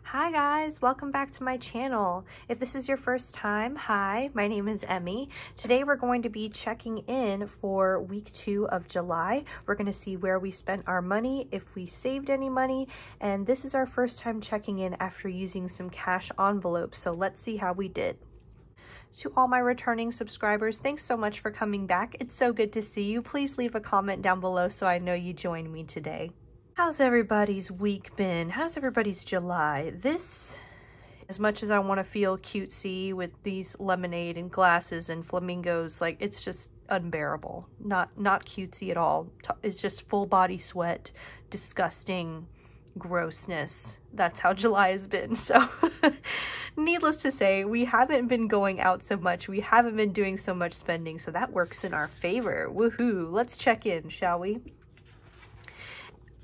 Hi guys, welcome back to my channel. If this is your first time, hi, my name is Emmy. Today we're going to be checking in for week 2 of July. We're going to see where we spent our money, if we saved any money, and this is our first time checking in after using some cash envelopes, so let's see how we did. To all my returning subscribers, thanks so much for coming back. It's so good to see you. Please leave a comment down below so I know you joined me today. How's everybody's week been? How's everybody's July? This, as much as I want to feel cutesy with these lemonade and glasses and flamingos, like it's just unbearable. Not cutesy at all. It's just full body sweat, disgusting grossness. That's how July has been. So needless to say, we haven't been going out so much. We haven't been doing so much spending, so that works in our favor. Woohoo! Let's check in, shall we?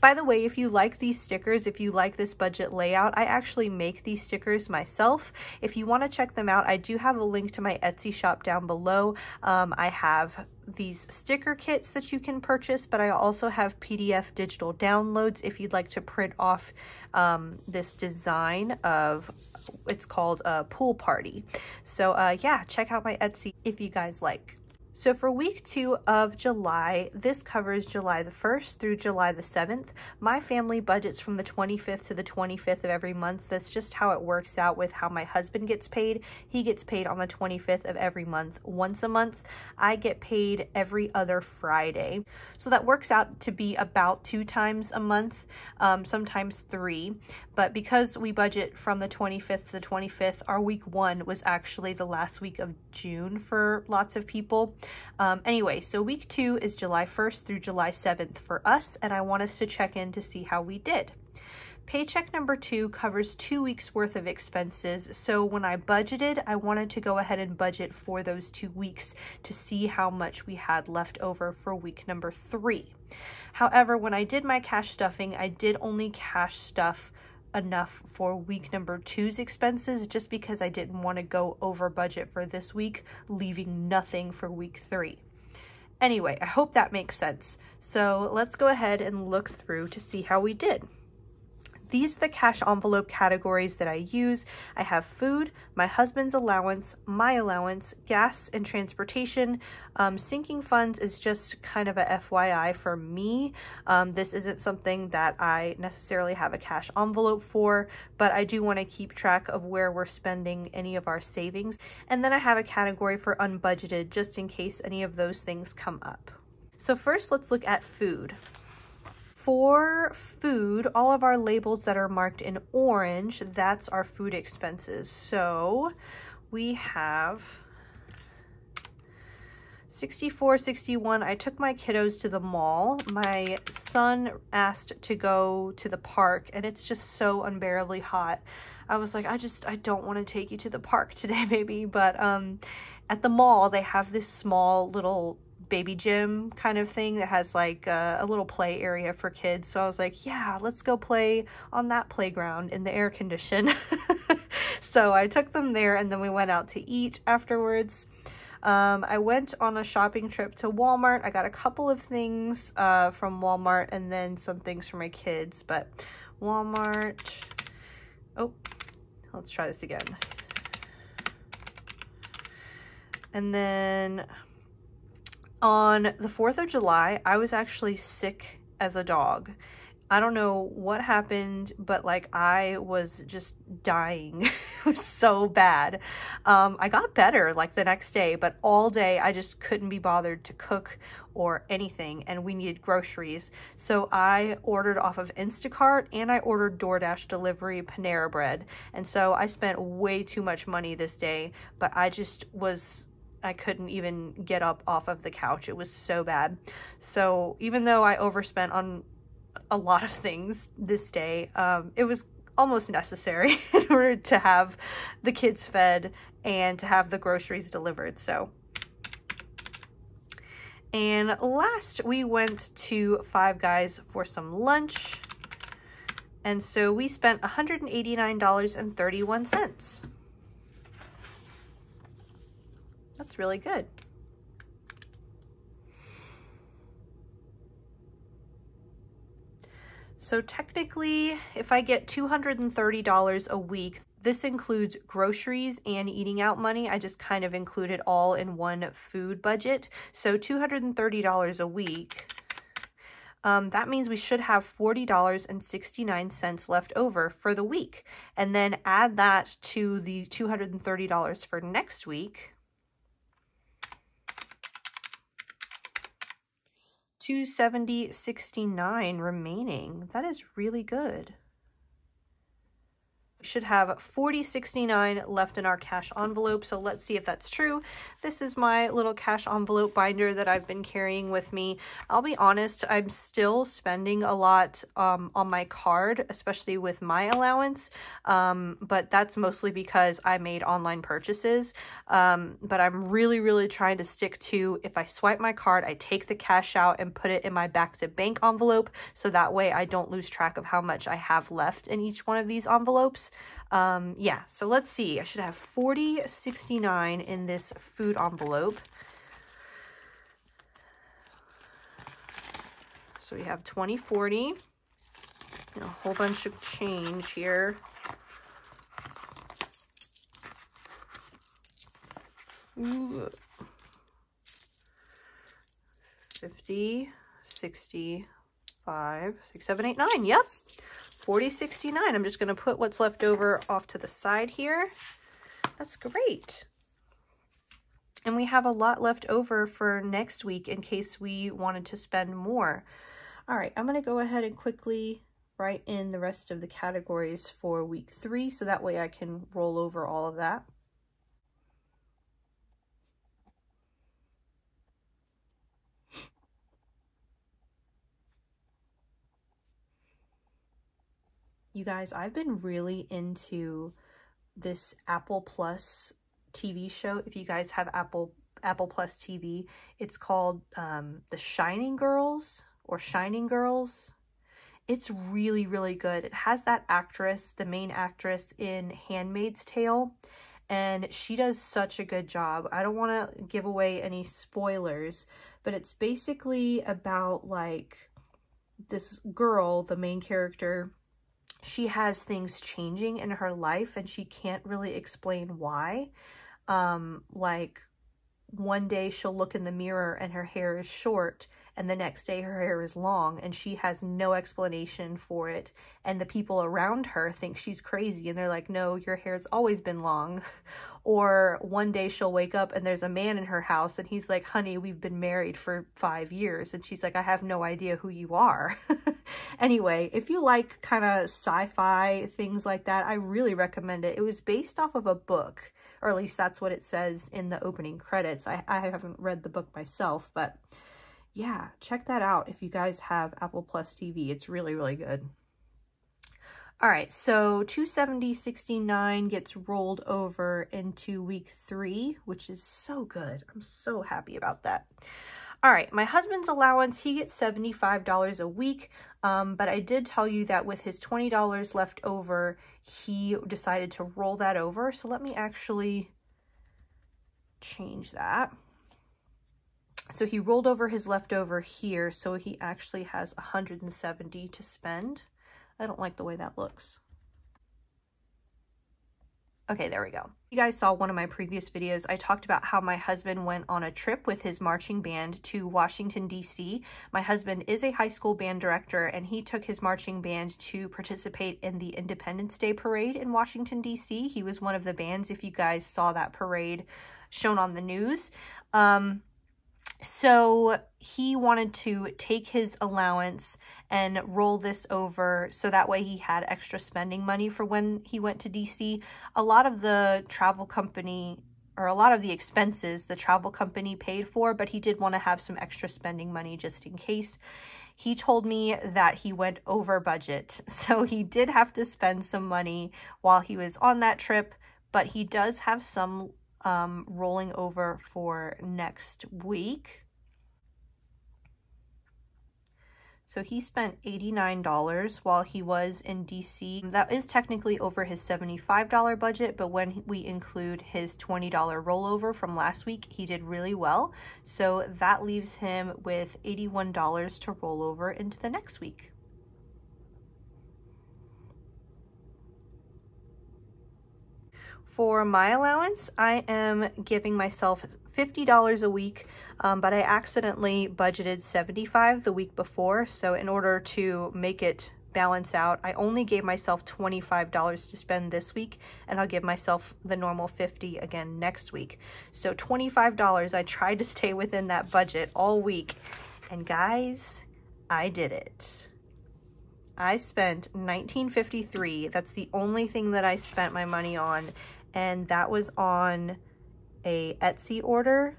By the way, if you like these stickers, if you like this budget layout, I actually make these stickers myself. If you want to check them out, I do have a link to my Etsy shop down below. I have these sticker kits that you can purchase, but I also have PDF digital downloads if you'd like to print off this design of, it's called a pool party. So yeah, check out my Etsy if you guys like. So for week 2 of July, this covers July the 1st through July the 7th. My family budgets from the 25th to the 25th of every month. That's just how it works out with how my husband gets paid. He gets paid on the 25th of every month, once a month. I get paid every other Friday. So that works out to be about 2 times a month, sometimes 3. But because we budget from the 25th to the 25th, our week 1 was actually the last week of June for lots of people. Anyway, so week 2 is July 1st through July 7th for us, and I want us to check in to see how we did. Paycheck number 2 covers 2 weeks worth of expenses, so when I budgeted, I wanted to go ahead and budget for those 2 weeks to see how much we had left over for week number 3. However, when I did my cash stuffing, I did only cash stuff enough for week number 2's expenses, just because I didn't want to go over budget for this week, leaving nothing for week 3. Anyway, I hope that makes sense. So let's go ahead and look through to see how we did. These are the cash envelope categories that I use. I have food, my husband's allowance, my allowance, gas and transportation. Sinking funds is just kind of a FYI for me. This isn't something that I necessarily have a cash envelope for, but I do want to keep track of where we're spending any of our savings. And then I have a category for unbudgeted, just in case any of those things come up. So first, let's look at food. For food, all of our labels that are marked in orange, that's our food expenses. So we have 64, 61. I took my kiddos to the mall. My son asked to go to the park, and it's just so unbearably hot. I was like, I don't want to take you to the park today, maybe. But at the mall, they have this small little baby gym kind of thing that has like a little play area for kids. So I was like, yeah, let's go play on that playground in the air condition. So I took them there, and then we went out to eat afterwards. I went on a shopping trip to Walmart. I got a couple of things from Walmart, and then some things for my kids. But Walmart, oh, let's try this again. And then on the 4th of July, I was actually sick as a dog. I don't know what happened, but like I was just dying. It was so bad. I got better like the next day, but all day I just couldn't be bothered to cook or anything, and we needed groceries. So I ordered off of Instacart, and I ordered DoorDash delivery Panera Bread. And so I spent way too much money this day, but I couldn't even get up off of the couch. It was so bad. So even though I overspent on a lot of things this day, it was almost necessary in order to have the kids fed and to have the groceries delivered. So, and last we went to Five Guys for some lunch. And so we spent $189.31. That's really good. So technically, if I get $230 a week, this includes groceries and eating out money. I just kind of include it all in one food budget. So $230 a week. That means we should have $40.69 left over for the week. And then add that to the $230 for next week. $270.69 remaining. That is really good. We should have $40.69 left in our cash envelope, so let's see if that's true. This is my little cash envelope binder that I've been carrying with me. I'll be honest, I'm still spending a lot on my card, especially with my allowance, but that's mostly because I made online purchases. But I'm really trying to stick to, if I swipe my card, I take the cash out and put it in my back to bank envelope, so that way I don't lose track of how much I have left in each one of these envelopes. Yeah, so let's see. I should have $40.69 in this food envelope. So we have $20.40 and a whole bunch of change here. Ooh. 50, 65, 6, 7, 8, 9. Yep. $40.69. I'm just going to put what's left over off to the side here. That's great. And we have a lot left over for next week in case we wanted to spend more. All right, I'm going to go ahead and quickly write in the rest of the categories for week 3, so that way I can roll over all of that. You guys, I've been really into this Apple Plus TV show. If you guys have Apple Plus TV, it's called The Shining Girls or Shining Girls. It's really good. It has that actress, the main actress in Handmaid's Tale, and she does such a good job. I don't want to give away any spoilers, but it's basically about like this girl, the main character. She has things changing in her life and she can't really explain why. Like one day she'll look in the mirror and her hair is short, and the next day her hair is long, and she has no explanation for it. And the people around her think she's crazy and they're like, no, your hair's always been long. Or one day she'll wake up and there's a man in her house and he's like, honey, we've been married for 5 years. And she's like, I have no idea who you are. Anyway, if you like kind of sci-fi things like that, I really recommend it. It was based off of a book, or at least that's what it says in the opening credits. I haven't read the book myself, but yeah, check that out if you guys have Apple Plus TV. It's really good. All right, so $270.69 gets rolled over into week 3, which is so good. I'm so happy about that. All right, my husband's allowance, he gets $75 a week, but I did tell you that with his $20 left over, he decided to roll that over. So let me actually change that. So he rolled over his leftover here, so he actually has $170 to spend. I don't like the way that looks. Okay, there we go. You guys saw one of my previous videos. I talked about how my husband went on a trip with his marching band to Washington, D.C. My husband is a high school band director, and he took his marching band to participate in the Independence Day parade in Washington, D.C. He was one of the bands, if you guys saw that parade shown on the news. So he wanted to take his allowance and roll this over so that way he had extra spending money for when he went to DC. A lot of the travel company, or a lot of the expenses the travel company paid for, but he did want to have some extra spending money just in case. He told me that he went over budget, so he did have to spend some money while he was on that trip, but he does have some rolling over for next week. So he spent $89 while he was in DC. That is technically over his $75 budget, but when we include his $20 rollover from last week, he did really well. So that leaves him with $81 to roll over into the next week. For my allowance, I am giving myself $50 a week, but I accidentally budgeted $75 the week before. So in order to make it balance out, I only gave myself $25 to spend this week, and I'll give myself the normal $50 again next week. So $25, I tried to stay within that budget all week, and guys, I did it. I spent $19.53. That's the only thing that I spent my money on, and that was on a Etsy order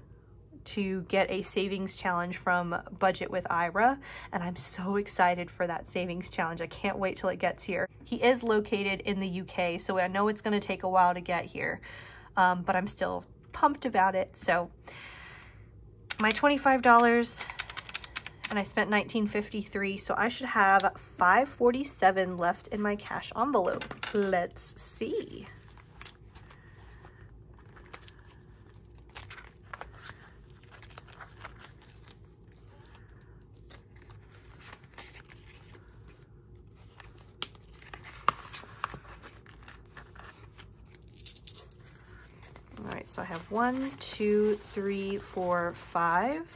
to get a savings challenge from Budget with Ira, and I'm so excited for that savings challenge. I can't wait till it gets here. He is located in the UK, so I know it's going to take a while to get here, but I'm still pumped about it. So my $25, and I spent $19.53, so I should have $5.47 left in my cash envelope. Let's see. All right, so I have 1, 2, 3, 4, 5,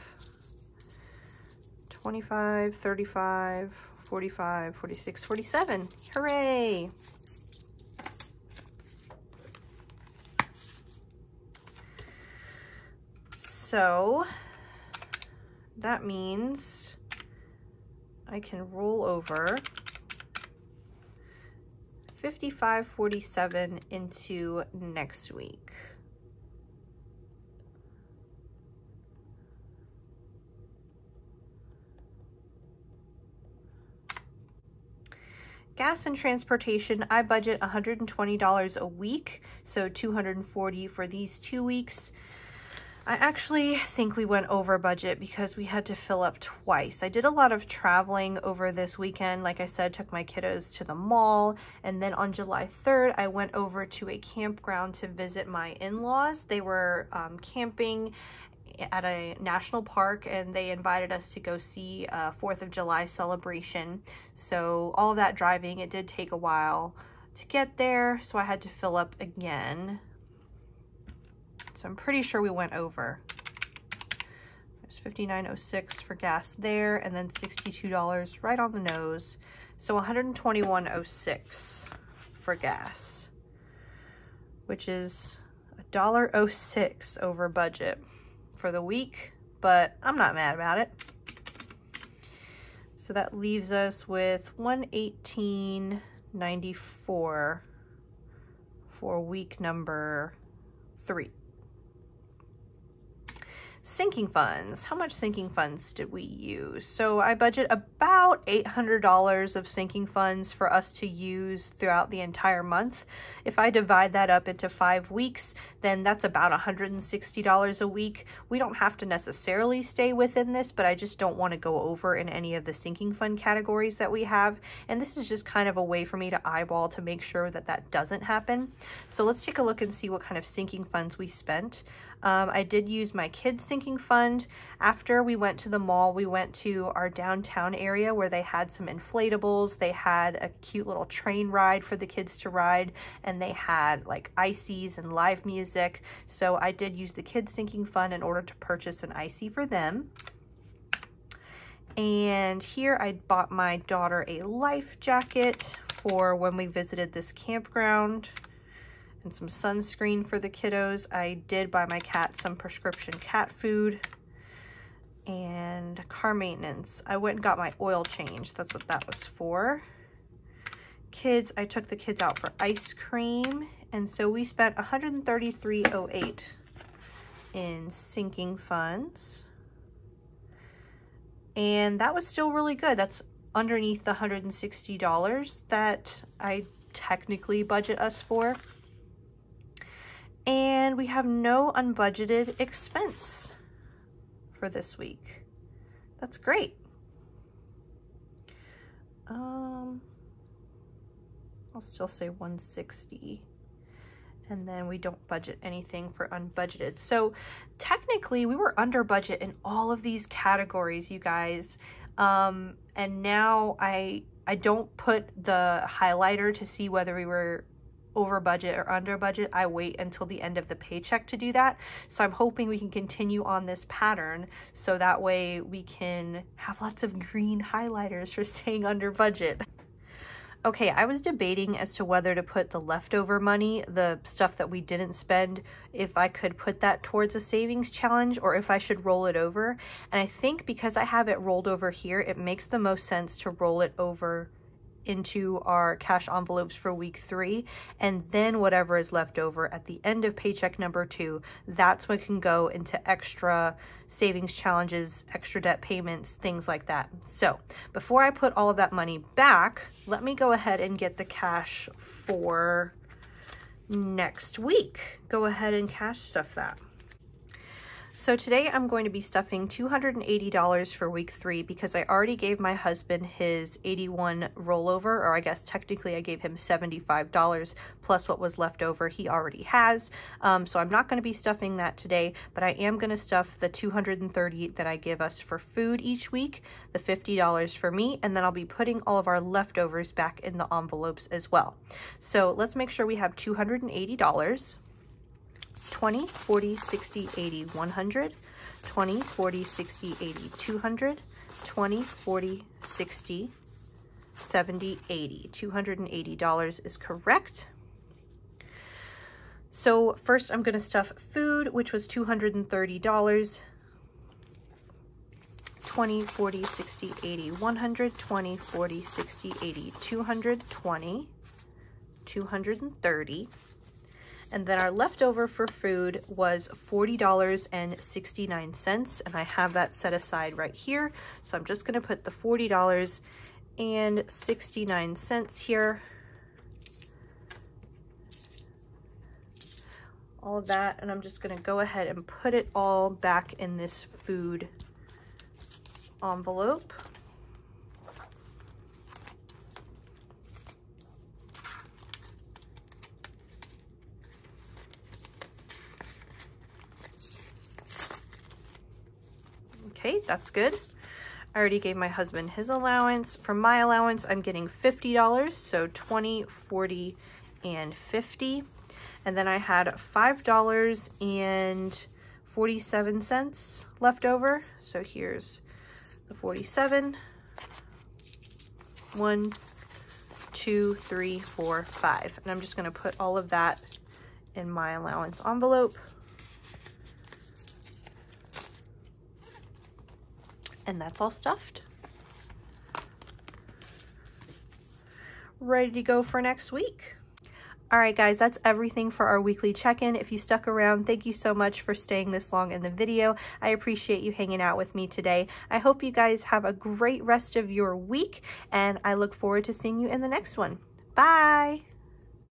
25, 35, 45, 46, 47. Hooray! So that means I can roll over $55.47 into next week. Gas and transportation, I budget $120 a week, so $240 for these 2 weeks. I actually think we went over budget because we had to fill up twice. I did a lot of traveling over this weekend. Like I said, took my kiddos to the mall, and then on July 3rd, I went over to a campground to visit my in-laws. They were camping at a national park, and they invited us to go see a 4th of July celebration. So all of that driving, it did take a while to get there, so I had to fill up again. So I'm pretty sure we went over. There's $59.06 for gas there, and then $62 right on the nose. So $121.06 for gas, which is $1.06 over budget for the week, but I'm not mad about it. So that leaves us with $118.94 for week number 3. Sinking funds. How much sinking funds did we use? So I budget about $800 of sinking funds for us to use throughout the entire month. If I divide that up into 5 weeks, then that's about $160 a week. We don't have to necessarily stay within this, but I just don't want to go over in any of the sinking fund categories that we have. And this is just kind of a way for me to eyeball to make sure that that doesn't happen. So let's take a look and see what kind of sinking funds we spent. I did use my kids' sinking fund. After we went to the mall, we went to our downtown area where they had some inflatables. They had a cute little train ride for the kids to ride, and they had like ices and live music. So I did use the kids' sinking fund in order to purchase an icy for them. And here I bought my daughter a life jacket for when we visited this campground, and some sunscreen for the kiddos. I did buy my cat some prescription cat food and car maintenance. I went and got my oil change. That's what that was for. Kids, I took the kids out for ice cream, and so we spent $133.08 in sinking funds. And that was still really good. That's underneath the $160 that I technically budget us for. And we have no unbudgeted expense for this week. That's great. I'll still say 160. And then we don't budget anything for unbudgeted. So technically we were under budget in all of these categories, you guys. And now I don't put the highlighter to see whether we were over budget or under budget, I wait until the end of the paycheck to do that. So I'm hoping we can continue on this pattern so that way we can have lots of green highlighters for staying under budget. Okay, I was debating as to whether to put the leftover money, the stuff that we didn't spend, if I could put that towards a savings challenge or if I should roll it over. And I think because I have it rolled over here, it makes the most sense to roll it over into our cash envelopes for week 3, and then whatever is left over at the end of paycheck number 2, that's what can go into extra savings challenges, extra debt payments, things like that. So before I put all of that money back, let me go ahead and get the cash for next week. Go ahead and cash stuff that. So today I'm going to be stuffing $280 for week 3 because I already gave my husband his 81 rollover, or I guess technically I gave him $75 plus what was left over he already has. So I'm not going to be stuffing that today, but I am going to stuff the $230 that I give us for food each week, the $50 for me, and then I'll be putting all of our leftovers back in the envelopes as well. So let's make sure we have $280. 20, 40, 60, 80, 100, 20, 40, 60, 80, 200, 20, 40, 60, 70, 80. $280 is correct. So first I'm going to stuff food, which was $230. 20, 40, 60, 80, 100, 20, 40, 60, 80, 220, 230. And then our leftover for food was $40.69, and I have that set aside right here. So I'm just going to put the $40.69 here. All of that, and I'm just going to go ahead and put it all back in this food envelope. Okay, that's good. I already gave my husband his allowance. For my allowance, I'm getting $50, so 20, 40, and 50. And then I had $5.47 left over. So here's the 47. 1, 2, 3, 4, 5. And I'm just gonna put all of that in my allowance envelope. And that's all stuffed. Ready to go for next week. All right, guys, that's everything for our weekly check-in. If you stuck around, thank you so much for staying this long in the video. I appreciate you hanging out with me today. I hope you guys have a great rest of your week, and I look forward to seeing you in the next one. Bye.